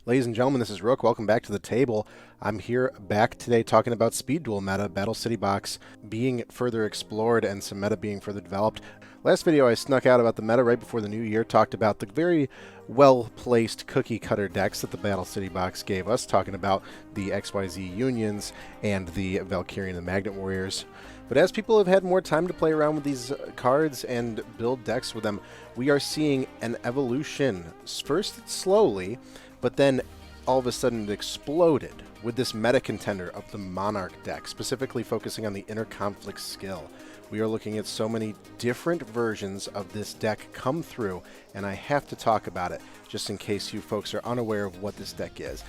Ladies and gentlemen, this is Rook. Welcome back to the table. I'm here back today talking about Speed Duel meta, Battle City Box being further explored and some meta being further developed. Last video I snuck out about the meta right before the new year, talked about the very well-placed cookie cutter decks that the Battle City Box gave us, talking about the XYZ Unions and the Valkyrie and the Magnet Warriors. But as people have had more time to play around with these cards and build decks with them, we are seeing an evolution. First slowly, but then all of a sudden it exploded with this meta contender of the Monarch deck, specifically focusing on the inner conflict skill. We are looking at so many different versions of this deck come through, and I have to talk about it just in case you folks are unaware of what this deck is.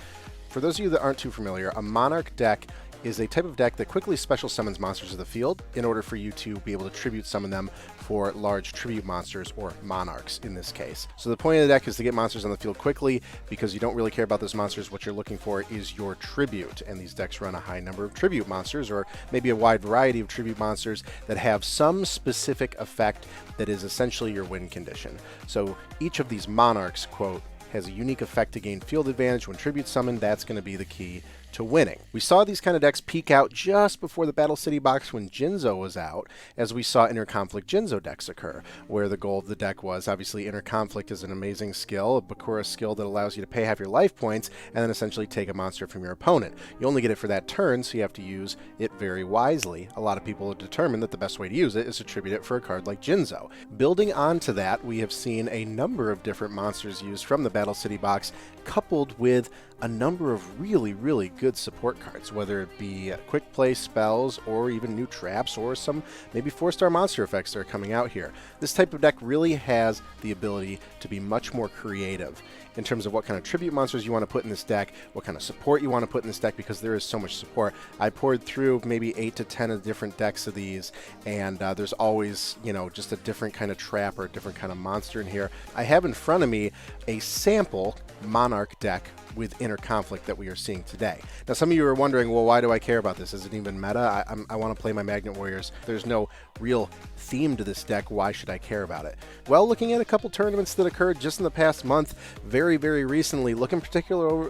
For those of you that aren't too familiar, a Monarch deck is a type of deck that quickly special summons monsters to the field in order for you to be able to tribute summon them for large tribute monsters, or monarchs in this case. So the point of the deck is to get monsters on the field quickly because you don't really care about those monsters. What you're looking for is your tribute, and these decks run a high number of tribute monsters, or maybe a wide variety of tribute monsters that have some specific effect that is essentially your win condition. So each of these monarchs, quote, has a unique effect to gain field advantage when tribute summoned. That's going to be the key to winning. We saw these kind of decks peak out just before the Battle City Box when Jinzo was out, as we saw Inner Conflict Jinzo decks occur, where the goal of the deck was, obviously, Inner Conflict is an amazing skill, a Bakura skill that allows you to pay half your life points and then essentially take a monster from your opponent. You only get it for that turn, so you have to use it very wisely. A lot of people have determined that the best way to use it is to tribute it for a card like Jinzo. Building onto that, we have seen a number of different monsters used from the Battle City Box, coupled with a number of really good support cards, whether it be quick play spells or even new traps or some maybe 4-star monster effects that are coming out here. This type of deck really has the ability to be much more creative in terms of what kind of tribute monsters you want to put in this deck, what kind of support you want to put in this deck, because there is so much support. I poured through maybe 8 to 10 of different decks of these, and there's always, you know, just a different kind of trap or a different kind of monster in here. I have in front of me a sample Monarch deck with Inner Conflict that we are seeing today. Now, some of you are wondering, well, why do I care about this? Is it even meta? I want to play my Magnet Warriors. There's no real theme to this deck. Why should I care about it? Well, looking at a couple tournaments that occurred just in the past month, very recently, looking particularly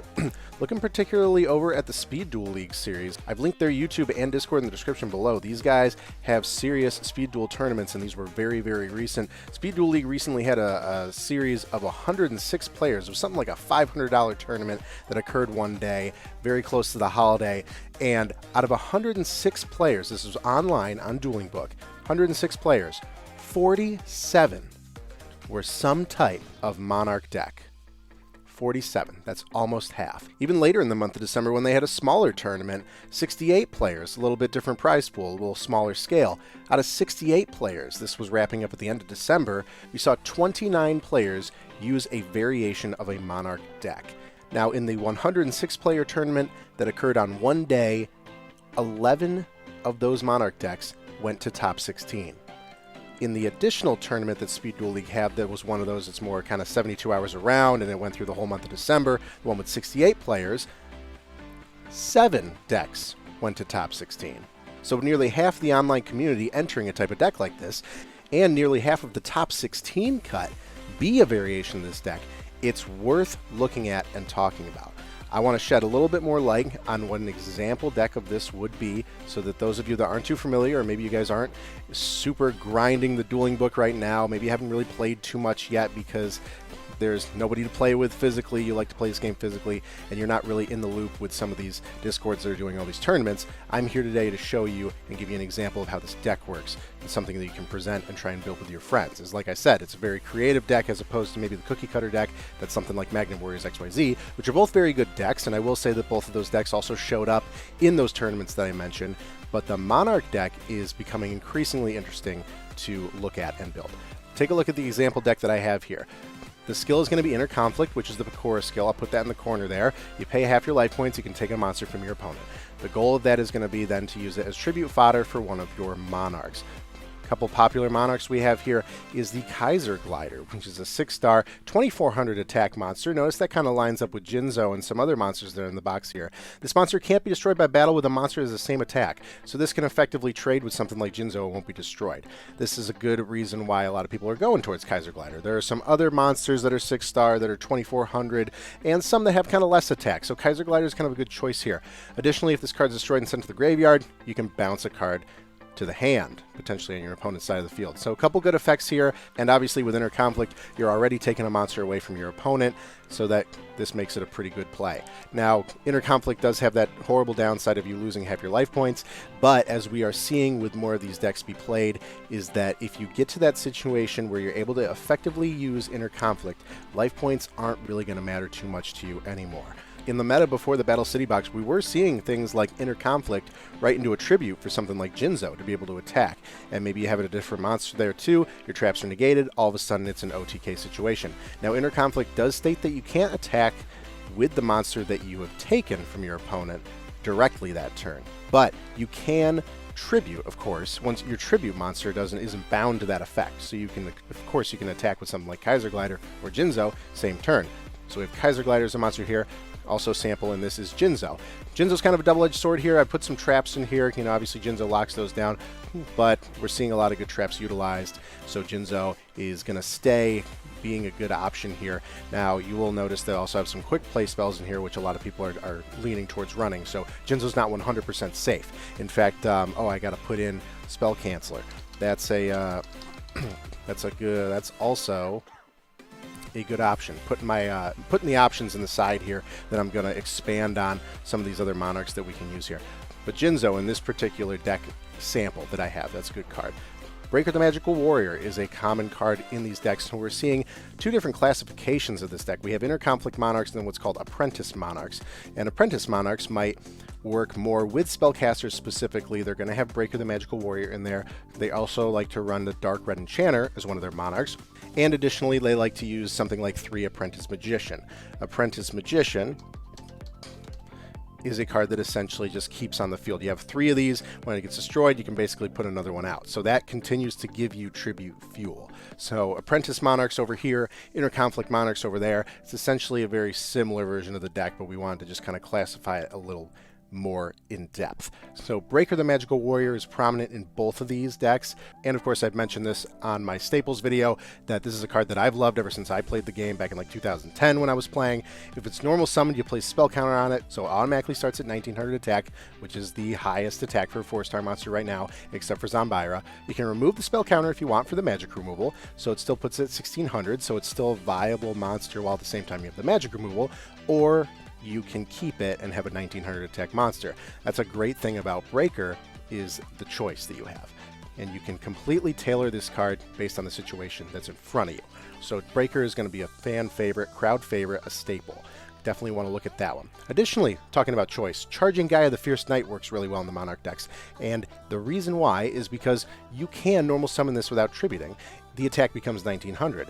over at the Speed Duel League series. I've linked their YouTube and Discord in the description below. These guys have serious Speed Duel tournaments, and these were very recent. Speed Duel League recently had a series of 106 players. It was something like a $500 tournament that occurred one day, very close to the holiday. And out of 106 players, this was online on Dueling Book, 106 players, 47 were some type of Monarch deck. 47. That's almost half. Even later in the month of December, when they had a smaller tournament, 68 players, a little bit different prize pool, a little smaller scale. Out of 68 players, this was wrapping up at the end of December, we saw 29 players use a variation of a Monarch deck. Now, in the 106-player tournament that occurred on one day, 11 of those Monarch decks went to top 16. In the additional tournament that Speed Duel League had, that was one of those, it's more kind of 72 hours around, and it went through the whole month of December, the one with 68 players, 7 decks went to top 16. So nearly half the online community entering a type of deck like this, and nearly half of the top 16 cut be a variation of this deck. It's worth looking at and talking about. I want to shed a little bit more light on what an example deck of this would be, so that those of you that aren't too familiar, or maybe you guys aren't super grinding the Dueling Book right now, maybe you haven't really played too much yet because there's nobody to play with physically, you like to play this game physically, and you're not really in the loop with some of these Discords that are doing all these tournaments. I'm here today to show you and give you an example of how this deck works. It's something that you can present and try and build with your friends. As like I said, it's a very creative deck as opposed to maybe the cookie cutter deck that's something like Magnet Warriors XYZ, which are both very good decks, and I will say that both of those decks also showed up in those tournaments that I mentioned, but the Monarch deck is becoming increasingly interesting to look at and build. Take a look at the example deck that I have here. The skill is going to be Inner Conflict, which is the Bakura skill. I'll put that in the corner there. You pay half your life points, you can take a monster from your opponent. The goal of that is going to be then to use it as tribute fodder for one of your Monarchs. Couple popular monarchs we have here is the Kaiser Glider, which is a 6-star, 2400 attack monster. Notice that kind of lines up with Jinzo and some other monsters that are in the box here. This monster can't be destroyed by battle with a monster that has the same attack, so this can effectively trade with something like Jinzo and won't be destroyed. This is a good reason why a lot of people are going towards Kaiser Glider. There are some other monsters that are 6-star that are 2400, and some that have kind of less attack, so Kaiser Glider is kind of a good choice here. Additionally, if this card is destroyed and sent to the graveyard, you can bounce a card to the hand, potentially on your opponent's side of the field. So a couple good effects here, and obviously with Inner Conflict, you're already taking a monster away from your opponent, so that this makes it a pretty good play. Now, Inner Conflict does have that horrible downside of you losing half your life points, but as we are seeing with more of these decks be played, is that if you get to that situation where you're able to effectively use Inner Conflict, life points aren't really going to matter too much to you anymore. In the meta before the Battle City box, we were seeing things like Inner Conflict right into a tribute for something like Jinzo to be able to attack. And maybe you have a different monster there too, your traps are negated, all of a sudden it's an OTK situation. Now Inner Conflict does state that you can't attack with the monster that you have taken from your opponent directly that turn. But you can tribute, of course, once your tribute monster isn't bound to that effect. So you can, of course, you can attack with something like Kaiser Glider or Jinzo, same turn. So we have Kaiser Glider as a monster here. Also sample, and this is Jinzo. Jinzo's kind of a double-edged sword here. I put some traps in here. You know, obviously Jinzo locks those down, but we're seeing a lot of good traps utilized. So Jinzo is going to stay being a good option here. Now, you will notice they also have some quick play spells in here, which a lot of people are leaning towards running. So Jinzo's not 100% safe. In fact, oh, I got to put in Spell Canceller. That's a that's also a good option. Putting the options in the side here that I'm going to expand on some of these other monarchs that we can use here. But Jinzo in this particular deck sample that I have, that's a good card. Breaker the Magical Warrior is a common card in these decks, and we're seeing two different classifications of this deck. We have Inner Conflict Monarchs and then what's called Apprentice Monarchs. And Apprentice Monarchs might work more with spellcasters specifically. They're going to have Breaker the Magical Warrior in there. They also like to run the Dark Red Enchanter as one of their monarchs. And additionally, they like to use something like 3 Apprentice Magician. Apprentice Magician is a card that essentially just keeps on the field. You have 3 of these. When it gets destroyed, you can basically put another one out. So that continues to give you tribute fuel. So Apprentice Monarchs over here, Inner Conflict Monarchs over there. It's essentially a very similar version of the deck, but we wanted to just kind of classify it a little more in depth. So Breaker the Magical Warrior is prominent in both of these decks, and of course I've mentioned this on my Staples video that this is a card that I've loved ever since I played the game back in like 2010 when I was playing. If it's normal summoned, you place spell counter on it, so it automatically starts at 1900 attack, which is the highest attack for a 4-star monster right now, except for Zombira. You can remove the spell counter if you want for the magic removal, so it still puts it at 1600, so it's still a viable monster while at the same time you have the magic removal, or you can keep it and have a 1900 attack monster. That's a great thing about Breaker, is the choice that you have. And you can completely tailor this card based on the situation that's in front of you. So Breaker is going to be a fan favorite, crowd favorite, a staple. Definitely want to look at that one. Additionally, talking about choice, Charging Gaia the Fierce Knight works really well in the Monarch decks. And the reason why is because you can normal summon this without tributing. The attack becomes 1900.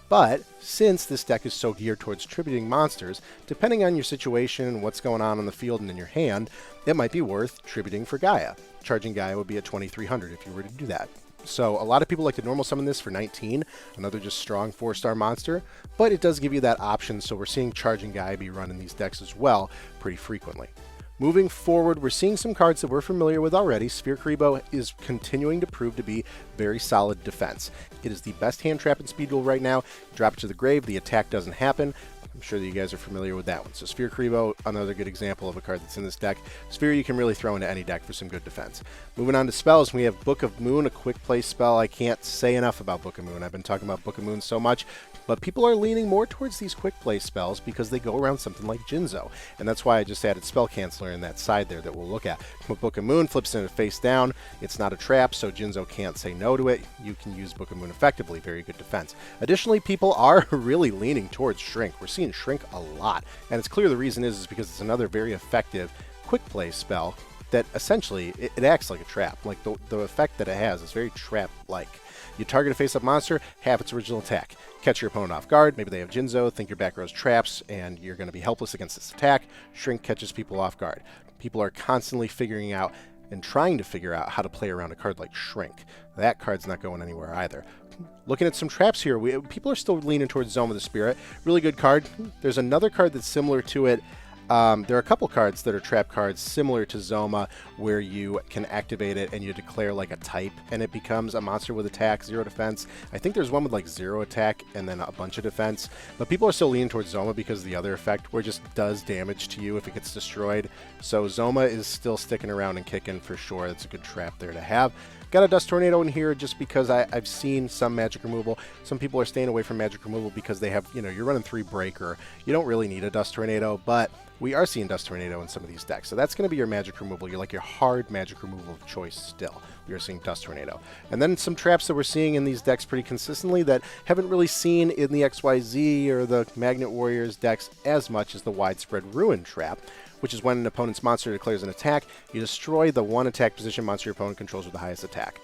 But since this deck is so geared towards tributing monsters, depending on your situation and what's going on the field and in your hand, it might be worth tributing for Gaia. Charging Gaia would be at 2300 if you were to do that. So a lot of people like to normal summon this for 19, another just strong 4-star monster, but it does give you that option, so we're seeing Charging Gaia be run in these decks as well pretty frequently. Moving forward, we're seeing some cards that we're familiar with already. Sphere Karibo is continuing to prove to be very solid defense. It is the best hand trap in Speed Duel right now. Drop it to the grave, the attack doesn't happen. I'm sure that you guys are familiar with that one. So Sphere Karibo, another good example of a card that's in this deck. Sphere you can really throw into any deck for some good defense. Moving on to spells, we have Book of Moon, a quick play spell. I can't say enough about Book of Moon. I've been talking about Book of Moon so much, but people are leaning more towards these quick play spells because they go around something like Jinzo. And that's why I just added Spell Canceller in that side there that we'll look at. But Book of Moon flips in it face down. It's not a trap, so Jinzo can't say no to it. You can use Book of Moon effectively. Very good defense. Additionally, people are really leaning towards Shrink. We're seeing Shrink a lot. And it's clear the reason is because it's another very effective quick play spell that essentially it acts like a trap. Like the effect that it has is very trap-like. You target a face-up monster, half its original attack. Catch your opponent off guard. Maybe they have Jinzo, think your back row's traps, and you're going to be helpless against this attack. Shrink catches people off guard. People are constantly figuring out and trying to figure out how to play around a card like Shrink. That card's not going anywhere either. Looking at some traps here, people are still leaning towards Zoma the Spirit. Really good card. There's another card that's similar to it. There are a couple cards that are trap cards similar to Zoma where you can activate it and you declare like a type and it becomes a monster with attack, 0 defense. I think there's one with like 0 attack and then a bunch of defense. But people are still leaning towards Zoma because of the other effect where it just does damage to you if it gets destroyed. So Zoma is still sticking around and kicking for sure. It's a good trap there to have. Got a Dust Tornado in here just because I've seen some magic removal. Some people are staying away from magic removal because they have, you know, you're running 3 Breaker. You don't really need a Dust Tornado, but we are seeing Dust Tornado in some of these decks. So that's going to be your magic removal. You're like your hard magic removal of choice still. We are seeing Dust Tornado. And then some traps that we're seeing in these decks pretty consistently that haven't really seen in the XYZ or the Magnet Warriors decks as much as the Widespread Ruin trap, which is when an opponent's monster declares an attack, you destroy the 1 attack position monster your opponent controls with the highest attack.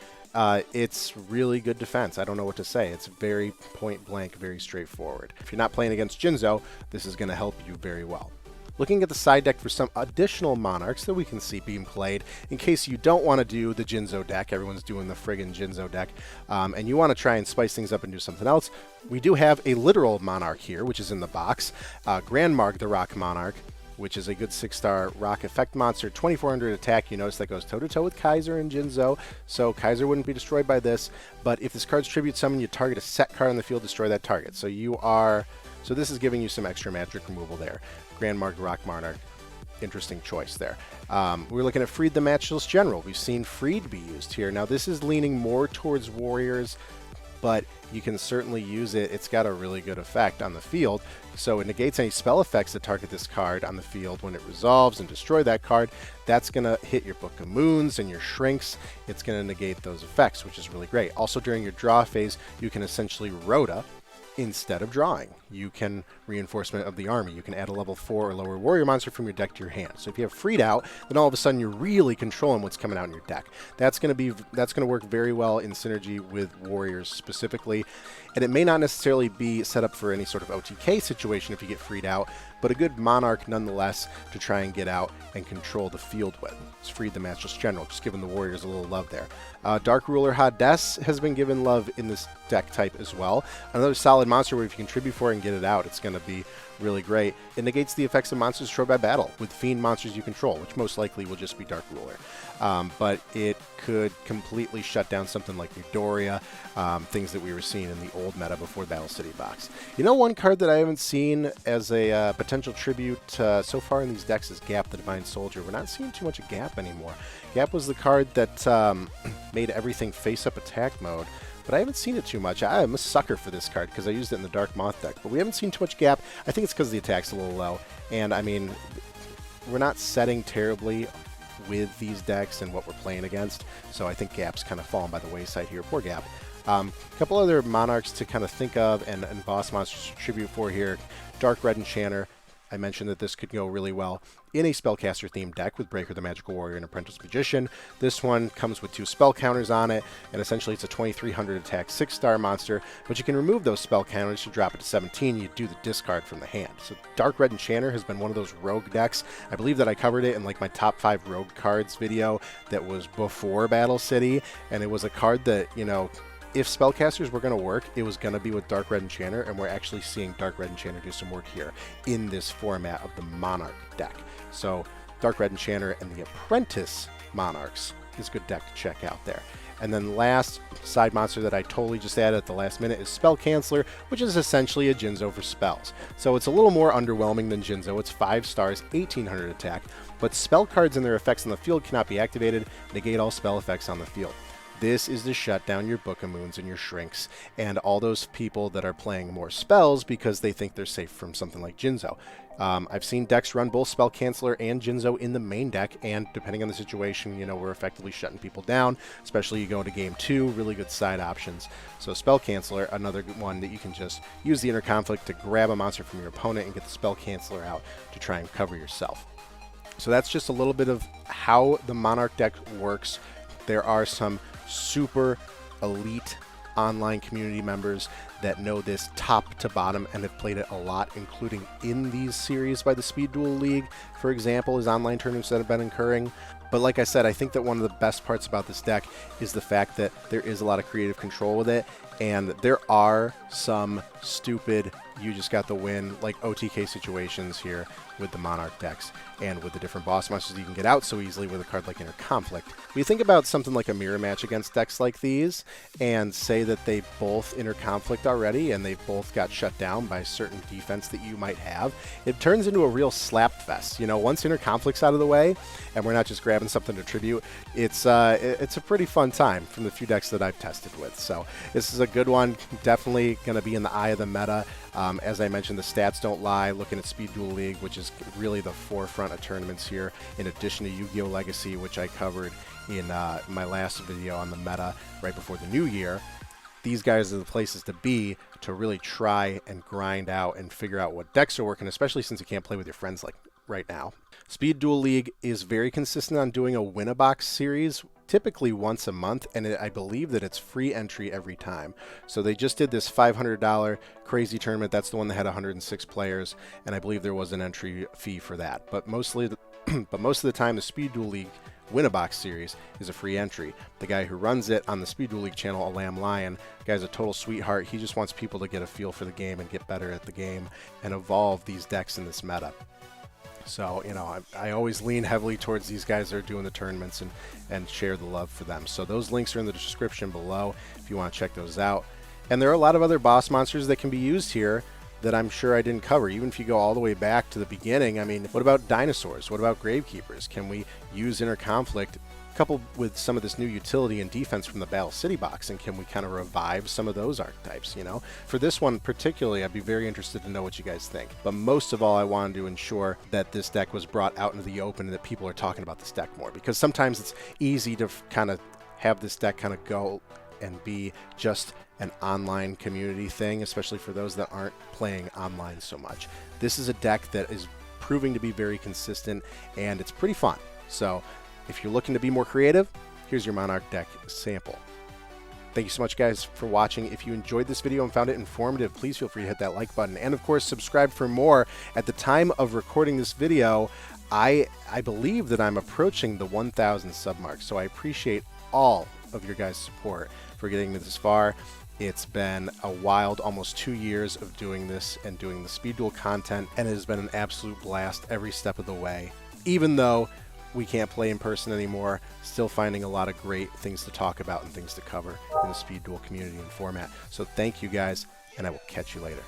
It's really good defense. I don't know what to say. It's very point blank, very straightforward. If you're not playing against Jinzo, this is going to help you very well. Looking at the side deck for some additional Monarchs that we can see being played in case you don't want to do the Jinzo deck. Everyone's doing the friggin' Jinzo deck, and you want to try and spice things up and do something else. We do have a literal Monarch here, which is in the box. Grand Marg the Rock Monarch, which is a good 6-star rock effect monster, 2400 attack. You notice that goes toe-to-toe with Kaiser and Jinzo, so Kaiser wouldn't be destroyed by this. But if this card's tribute summon, you target a set card on the field, destroy that target. So this is giving you some extra magic removal there. Grand Marg Rock Monarch, interesting choice there. We're looking at Freed the Matchless General. We've seen Freed be used here. Now this is leaning more towards Warriors, but you can certainly use it. It's got a really good effect on the field. So it negates any spell effects that target this card on the field when it resolves and destroy that card. That's going to hit your Book of Moons and your Shrinks. It's going to negate those effects, which is really great. Also during your draw phase, you can essentially Rhoda instead of drawing. You can Reinforcement of the Army. You can add a level 4 or lower warrior monster from your deck to your hand. So if you have Freed out, then all of a sudden you're really controlling what's coming out in your deck. That's going to work very well in synergy with warriors specifically. And it may not necessarily be set up for any sort of OTK situation if you get Freed out, but a good Monarch nonetheless to try and get out and control the field with. It's Freed the Matchless General, just giving the warriors a little love there. Dark Ruler Hades has been given love in this deck type as well. Another solid monster where if you contribute for it and get it out, it's going to be really great. It negates the effects of monsters destroyed by battle with fiend monsters you control, which most likely will just be Dark Ruler. But it could completely shut down something like Eudoria, things that we were seeing in the old meta before Battle City box. You know, one card that I haven't seen as a potential tribute so far in these decks is Gap the Divine Soldier. We're not seeing too much of Gap anymore. Gap was the card that made everything face-up attack mode, but I haven't seen it too much. I'm a sucker for this card because I used it in the Dark Moth deck, but we haven't seen too much Gap. I think it's because the attack's a little low, and I mean, we're not setting terribly with these decks and what we're playing against, so I think Gap's kind of fallen by the wayside here. Poor Gap. A couple other Monarchs to kind of think of and boss monsters to tribute for here. Dark Red Enchanter. I mentioned that this could go really well in a spellcaster themed deck with Breaker the Magical Warrior and Apprentice Magician. This one comes with 2 spell counters on it, and essentially it's a 2300 attack 6-star monster, but you can remove those spell counters to drop it to 17. You do the discard from the hand. So Dark Red Enchanter has been one of those rogue decks. I believe that I covered it in like my top 5 rogue cards video that was before Battle City, and it was a card that, you know, if spellcasters were going to work, it was going to be with Dark Red Enchanter, and we're actually seeing Dark Red Enchanter do some work here in this format of the Monarch deck. So Dark Red Enchanter and the Apprentice Monarchs is a good deck to check out there. And then last side monster that I totally just added at the last minute is Spell Canceller, which is essentially a Jinzo for spells. So it's a little more underwhelming than Jinzo. It's 5 stars, 1800 attack, but spell cards and their effects on the field cannot be activated. Negate all spell effects on the field. This is to shut down your Book of Moons and your Shrinks and all those people that are playing more spells because they think they're safe from something like Jinzo. I've seen decks run both Spell Canceller and Jinzo in the main deck, and depending on the situation, you know, we're effectively shutting people down, especially you go into game 2, really good side options. So Spell Canceller, another one that you can just use the Inner Conflict to grab a monster from your opponent and get the Spell Canceller out to try and cover yourself. So that's just a little bit of how the Monarch deck works. There are some super elite online community members that know this top to bottom and have played it a lot, including in these series by the Speed Duel League, for example, is online tournaments that have been occurring. But like I said, I think that one of the best parts about this deck is the fact that there is a lot of creative control with it, and there are some stupid you just got the win like OTK situations here with the Monarch decks and with the different boss monsters you can get out so easily with a card like Inner Conflict. When you think about something like a mirror match against decks like these and say that they both Inner Conflict already and they've both got shut down by certain defense that you might have, it turns into a real slap fest. You know, once Inner Conflict's out of the way and we're not just grabbing something to tribute, it's a pretty fun time from the few decks that I've tested with. So this is a good one, definitely going to be in the eye of the meta. As I mentioned, the stats don't lie. Looking at Speed Duel League, which is really the forefront of tournaments here, in addition to Yu-Gi-Oh! Legacy, which I covered in my last video on the meta right before the new year. These guys are the places to be to really try and grind out and figure out what decks are working, especially since you can't play with your friends like right now. Speed Duel League is very consistent on doing a win-a-box series, typically once a month, and I believe that it's free entry every time. So they just did this $500 crazy tournament. That's the one that had 106 players, and I believe there was an entry fee for that. But most of the time, the Speed Duel League win-a-box series is a free entry. The guy who runs it on the Speed Duel League channel, Alam Lion, the guy's a total sweetheart. He just wants people to get a feel for the game and get better at the game and evolve these decks in this meta. So, you know, I always lean heavily towards these guys that are doing the tournaments and share the love for them. So those links are in the description below if you want to check those out. And there are a lot of other boss monsters that can be used here that I'm sure I didn't cover. Even if you go all the way back to the beginning, I mean, what about dinosaurs? What about gravekeepers? Can we use Inner Conflict coupled with some of this new utility and defense from the Battle City box, and can we kind of revive some of those archetypes, you know? For this one particularly, I'd be very interested to know what you guys think. But most of all, I wanted to ensure that this deck was brought out into the open and that people are talking about this deck more, because sometimes it's easy to kind of have this deck kind of go and be just an online community thing, especially for those that aren't playing online so much. This is a deck that is proving to be very consistent, and it's pretty fun. So if you're looking to be more creative, here's your Monarch deck sample. Thank you so much, guys, for watching. If you enjoyed this video and found it informative, please feel free to hit that like button. And, of course, subscribe for more. At the time of recording this video, I believe that I'm approaching the 1,000 sub mark. So I appreciate all of your guys' support for getting me this far. It's been a wild almost 2 years of doing this and doing the Speed Duel content, and it has been an absolute blast every step of the way. Even though we can't play in person anymore, still finding a lot of great things to talk about and things to cover in the Speed Duel community and format. So thank you guys, and I will catch you later.